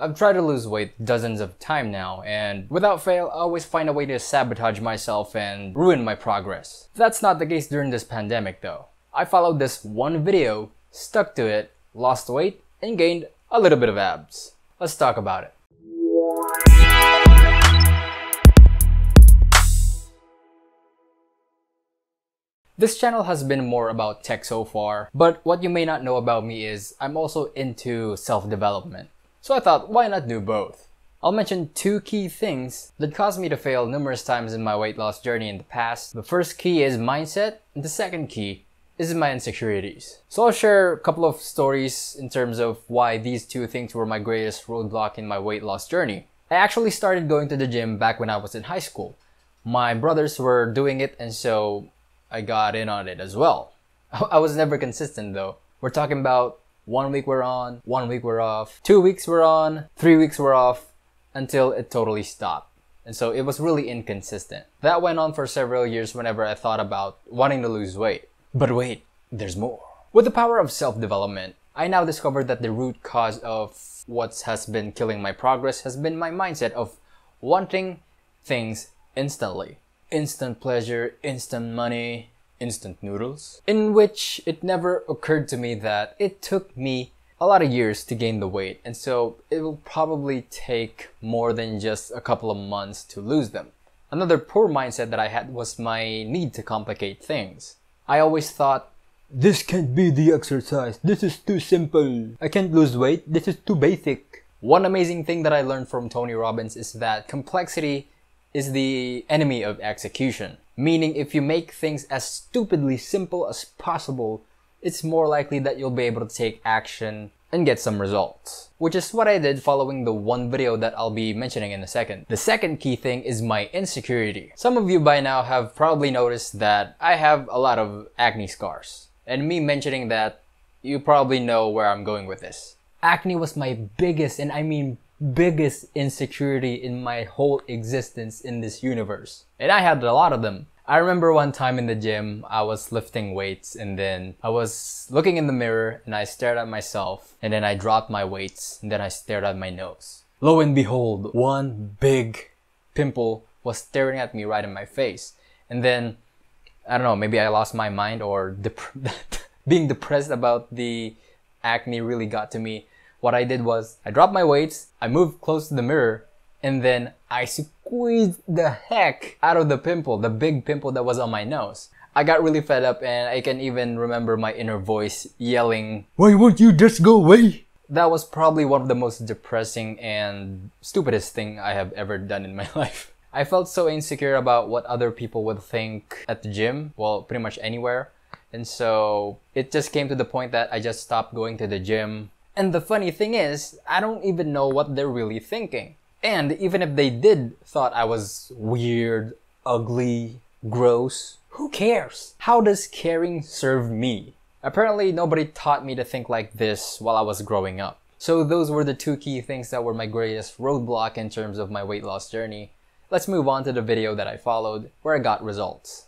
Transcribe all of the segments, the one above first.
I've tried to lose weight dozens of times now, and without fail, I always find a way to sabotage myself and ruin my progress. That's not the case during this pandemic though. I followed this one video, stuck to it, lost weight, and gained a little bit of abs. Let's talk about it. This channel has been more about tech so far, but what you may not know about me is I'm also into self-development. So I thought, why not do both? I'll mention two key things that caused me to fail numerous times in my weight loss journey in the past. The first key is mindset, and the second key is my insecurities. So I'll share a couple of stories in terms of why these two things were my greatest roadblock in my weight loss journey. I actually started going to the gym back when I was in high school. My brothers were doing it, and so I got in on it as well. I was never consistent though. We're talking about 1 week we're on, 1 week we're off, 2 weeks we're on, 3 weeks we're off, until it totally stopped. And so it was really inconsistent. That went on for several years whenever I thought about wanting to lose weight. But wait, there's more. With the power of self-development, I now discovered that the root cause of what has been killing my progress has been my mindset of wanting things instantly. Instant pleasure, instant money, instant noodles. In which it never occurred to me that it took me a lot of years to gain the weight, and so it will probably take more than just a couple of months to lose them. Another poor mindset that I had was my need to complicate things. I always thought, this can't be the exercise, this is too simple, I can't lose weight, this is too basic. One amazing thing that I learned from Tony Robbins is that complexity is the enemy of execution. Meaning if you make things as stupidly simple as possible, it's more likely that you'll be able to take action and get some results. Which is what I did following the one video that I'll be mentioning in a second. The second key thing is my insecurity. Some of you by now have probably noticed that I have a lot of acne scars. And me mentioning that, you probably know where I'm going with this. Acne was my biggest, and I mean biggest insecurity in my whole existence in this universe. And I had a lot of them. I remember one time in the gym, I was lifting weights and then I was looking in the mirror and I stared at myself and then I dropped my weights and then I stared at my nose. Lo and behold, one big pimple was staring at me right in my face. And then, I don't know, maybe I lost my mind or being depressed about the acne really got to me. What I did was, I dropped my weights, I moved close to the mirror, and then I squeezed the heck out of the pimple, the big pimple that was on my nose. I got really fed up and I can even remember my inner voice yelling, "Why won't you just go away?" That was probably one of the most depressing and stupidest thing I have ever done in my life. I felt so insecure about what other people would think at the gym, well, pretty much anywhere. And so it just came to the point that I just stopped going to the gym. And the funny thing is, I don't even know what they're really thinking. And even if they did thought I was weird, ugly, gross, who cares? How does caring serve me? Apparently, nobody taught me to think like this while I was growing up. So those were the two key things that were my greatest roadblock in terms of my weight loss journey. Let's move on to the video that I followed, where I got results.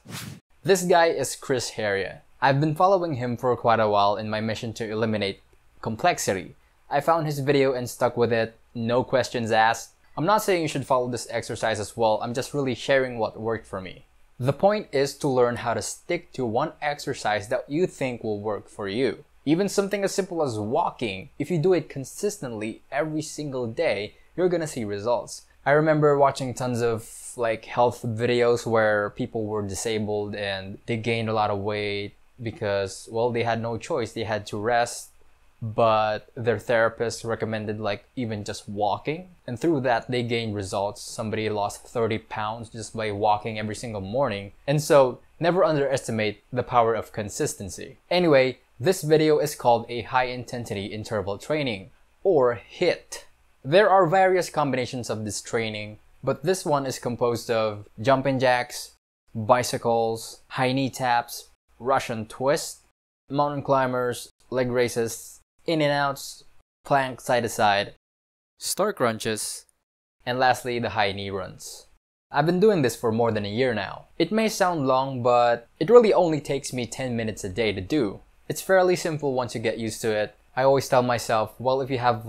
This guy is Chris Heria. I've been following him for quite a while in my mission to eliminate complexity. I found his video and stuck with it, no questions asked. I'm not saying you should follow this exercise as well, I'm just really sharing what worked for me. The point is to learn how to stick to one exercise that you think will work for you. Even something as simple as walking, if you do it consistently every single day, you're gonna see results. I remember watching tons of health videos where people were disabled and they gained a lot of weight because, well, they had no choice, they had to rest. But their therapist recommended even just walking, and through that they gained results. Somebody lost 30 pounds just by walking every single morning. And so never underestimate the power of consistency. Anyway, this video is called a high intensity interval training, or HIIT. There are various combinations of this training, but this one is composed of jumping jacks, bicycles, high knee taps, Russian twist, mountain climbers, leg raises, in and outs, plank side to side, star crunches, and lastly the high knee runs. I've been doing this for more than a year now. It may sound long, but it really only takes me 10 minutes a day to do. It's fairly simple once you get used to it. I always tell myself, well, if you have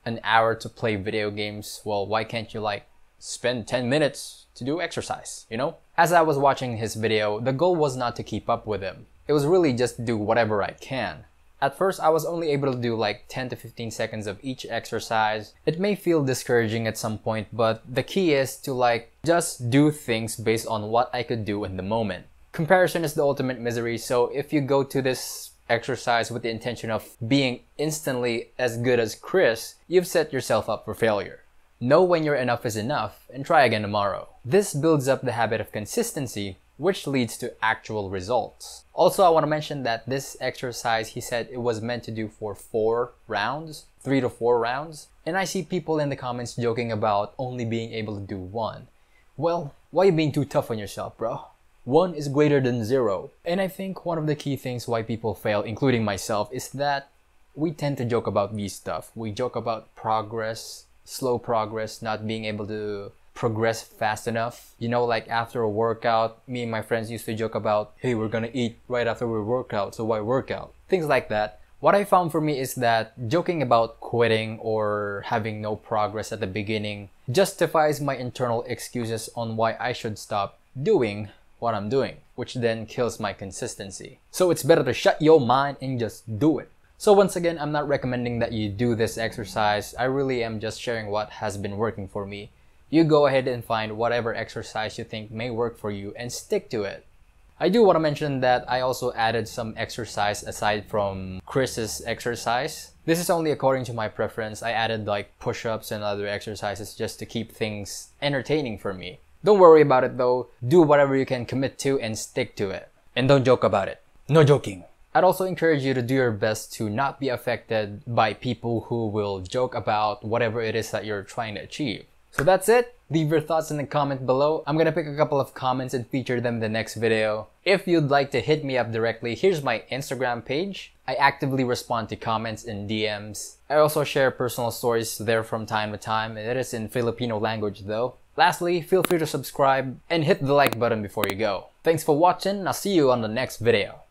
an hour to play video games, well, why can't you like spend 10 minutes to do exercise, you know? As I was watching his video, the goal was not to keep up with him. It was really just to do whatever I can. At first, I was only able to do like 10 to 15 seconds of each exercise. It may feel discouraging at some point, but the key is to like just do things based on what I could do in the moment. Comparison is the ultimate misery, so if you go to this exercise with the intention of being instantly as good as Chris, you've set yourself up for failure. Know when your enough is enough and try again tomorrow. This builds up the habit of consistency, which leads to actual results. Also, I want to mention that this exercise, he said it was meant to do for 4 rounds, 3 to 4 rounds. And I see people in the comments joking about only being able to do 1. Well, why are you being too tough on yourself, bro? 1 is greater than 0. And I think one of the key things why people fail, including myself, is that we tend to joke about these stuff. We joke about progress, slow progress, not being able to progress fast enough. You know, like after a workout, me and my friends used to joke about, hey, we're gonna eat right after we work out, so why work out? Things like that. What I found for me is that joking about quitting or having no progress at the beginning justifies my internal excuses on why I should stop doing what I'm doing, which then kills my consistency. So it's better to shut your mind and just do it. So once again, I'm not recommending that you do this exercise. I really am just sharing what has been working for me. You go ahead and find whatever exercise you think may work for you and stick to it. I do want to mention that I also added some exercise aside from Chris's exercise. This is only according to my preference. I added like push-ups and other exercises just to keep things entertaining for me. Don't worry about it though. Do whatever you can commit to and stick to it. And don't joke about it. No joking. I'd also encourage you to do your best to not be affected by people who will joke about whatever it is that you're trying to achieve. So that's it. Leave your thoughts in the comment below. I'm gonna pick a couple of comments and feature them in the next video. If you'd like to hit me up directly, here's my Instagram page. I actively respond to comments and DMs. I also share personal stories there from time to time. It is in Filipino language though. Lastly, feel free to subscribe and hit the like button before you go. Thanks for watching. I'll see you on the next video.